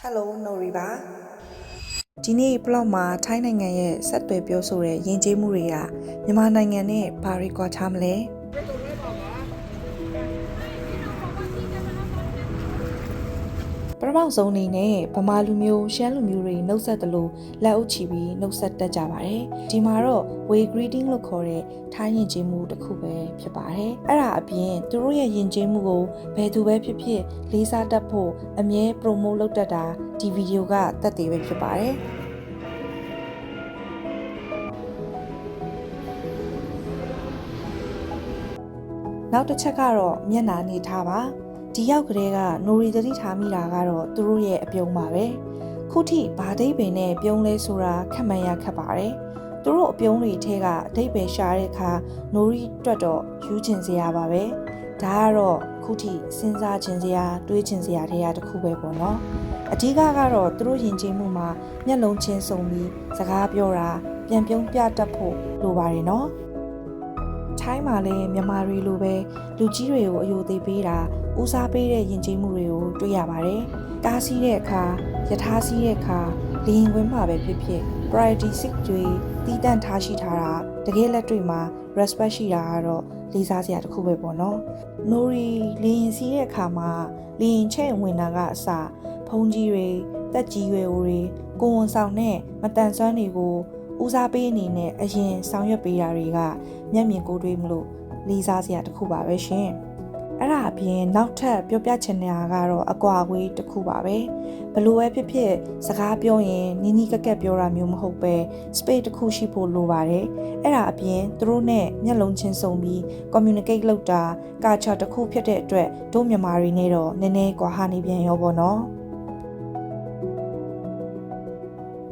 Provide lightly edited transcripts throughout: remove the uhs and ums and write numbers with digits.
Hello Nori ပါဒီနေ့ blog မှာထိုင်းနိုင်ငံရဲ့ဆက်သွယ်ပြောဆိုတဲ့ယဉ်ကျေးမှုတွေကမြန်မာနိုင်ငံနဲ့ဘာတွေကွာခြားမလဲပထမဆုံးအနေနဲ့ဗမာလူမျိုးရှမ်းလူမျိုးတွေနှုတ်ဆက်တယ်လို့လက်အုပ်ချီပြီးနှုတ်ဆက်တတ်ကြပါတယ်ဒီမှာတော့ way greeting လို့ခေါ်တဲ့ထိုင်းယဉ်ကျေးမှုတစ်ခုပဲဖြစ်ပါတယ်အဲ့ဒါအပြင်သူတို့ရဲ့ယဉ်ကျေးမှုကိုဘယ်သူပဲဖြစ်ဖြစ်လေးစားတတ်ဖို့အမြဲ promote လုပ်တတ်တာဒီဗီဒီယိုကသက်သေပဲဖြစ်ပါတယ်နောက်တစ်ချက်ကတော့မျက်နှာအနေထားပါဒီရောက်ကလေးကနိုရီသတိထားမိတာကတော့သူတို့ရဲ့အပြုံးပါပဲခုထိဘာဒိတ်ပင်နဲ့ပြုံးလဲဆိုတာခက်မှန်ရခက်ပါတယ်သူတို့အပြုံးတွေထဲကအဒိတ်ပင်ရှာတဲ့အခါနိုရီတွက်တော့ယူချင်စရာပါပဲဒါကတော့ခုထိစဉ်းစားချင်စရာတွေးချင်စရာတွေကတခုပဲပေါ့နော်အဓိကကတော့သူတို့ယဉ်ကျေးမှုမှာမျက်လုံးချင်းစုံပြီးစကားပြောတာပြန်ပြုံးပြတတ်ဖို့လိုပါတယ်နော်ထိုင်းမှာလည်းမြန်မာတွေလိုပဲလူကြီးတွေကိုအယိုသေးပေးတာဦးစားပေးတဲ့ယဉ်ကျေးမှုတွေကိုတွေ့ရပါတယ်။ကားစီးတဲ့အခါယထာစီးတဲ့အခါလေရင်ခွင်းမှာပဲဖြစ်ဖြစ် priority 6တွေတည်တံ့ထားရှိထားတာတကယ်လက်တွေ့မှာ respect ရှိတာကတော့လေးစားစရာတစ်ခုပဲပေါ့နော်။ Nori လေရင်စီးတဲ့အခါမှာလေရင်ချဲ့ဝင်တာကအစဖုံးကြီးတွေတက်ကြီးရွယ်အိုတွေကိုဝန်ဆောင်နဲ့မတန်ဆွမ်းတွေကိုဦးစားပေးအနေနဲ့အရင်ဆောင်ရွက်ပေးတာတွေကမျက်မြင်ကိုယ်တွေ့မလို့လေးစားစရာတစ်ခုပါပဲရှင်အဲ့ဒါအပြင်နောက်ထပ်ပြောပြချင်တာကတော့အကွာအဝေးတစ်ခုပါပဲဘလို့ပဲဖြစ်ဖြစ်စကားပြောရင်နီးနီးကက်ကက်ပြောတာမျိုးမဟုတ်ပဲ space တစ်ခုရှိဖို့လိုပါတယ်အဲ့ဒါအပြင်သူတို့နဲ့မျက်လုံးချင်းစုံပြီး communicate လုပ်တာ culture တစ်ခုဖြစ်တဲ့အတွက်တို့မြန်မာတွေနဲ့တော့နည်းနည်းကွာဟနေပြန်ရောပေါ့နော်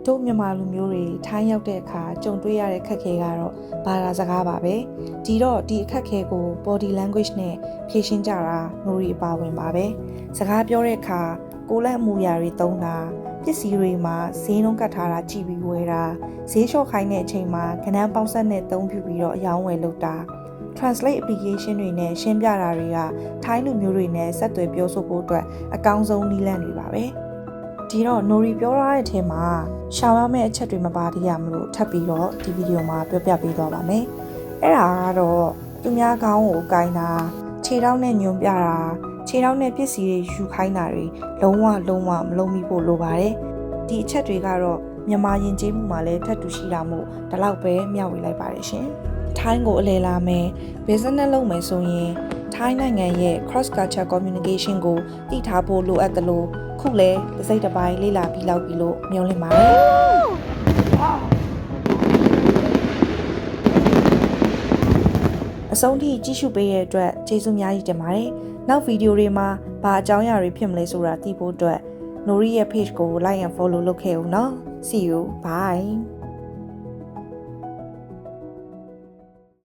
တို့မြန်မာလူမျိုးတွေထိုင်းရောက်တဲ့အခါကြုံတွေ့ရတဲ့ခက်ခဲကတော့ဘာသာစကားပါပဲဒီတော့ဒီအခက်ခဲကို body language နဲ့ဖြေရှင်းကြတာနိုရီအပါဝင်ပါပဲစကားပြောတဲ့အခါကိုယ်လက်အမူအရာတွေသုံးတာပစ္စည်းတွေမှာဈေးနှုန်းကတ်ထားတာကြည့်ပြီးဝယ်တာဈေးလျှော့ခိုင်းတဲ့အချိန်မှာကဏ္ဍပေါင်းဆက်နဲ့သုံးပြပြီးတော့အယောင်းဝယ်လုပ်တာ translate application တွေနဲ့ရှင်းပြတာတွေကထိုင်းလူမျိုးတွေနဲ့ဆက်သွယ်ပြောဆိုဖို့အတွက်အကောင်းဆုံးနည်းလမ်းတွေပါပဲဒီတော့ Nori ပြောရတဲ့အထက်မှာရှောင်ရမယ့်အချက်တွေမပါသေးရမလို့ထပ်ပြီးတော့ဒီဗီဒီယိုမှာပြောပြပေးသွားပါမယ်။အဲ့ဒါကတော့သူများကောင်းကိုကိုင်းတာခြေထောက်နဲ့ညွန်ပြတာခြေထောက်နဲ့ပစ္စည်းတွေယူခိုင်းတာတွေလုံးဝမလုပ်မိဖို့လိုပါတယ်။ဒီအချက်တွေကတော့မြန်မာယဉ်ကျေးမှုမှာလည်းထပ်တူရှိတာမို့ဒီလောက်ပဲမျှဝေလိုက်ပါတယ်ရှင်။ထိုင်းကိုအလဲလာမယ် business လုပ်မယ်ဆိုရင်ထိုင်းနိုင်ငံရဲ့ cross culture communication ကိုသိထားဖို့လိုအပ်တယ်လို့ခုလဲတစ်စိတ်တစ်ပိုင်းလေ့လာပြီးလောက်ပြီလို့မျှော်လင့်ပါတယ်အဆုံးထိကြည့်ရှုပေးတဲ့အတွက်ကျေးဇူးများကြီးတင်ပါတယ်နောက်ဗီဒီယိုတွေမှာဘာအကြောင်းအရာတွေဖြစ်မလဲဆိုတာသိဖို့အတွက် Nori ရဲ့ page ကို like and follow လုပ်ခဲ့ဦးနော် See you bye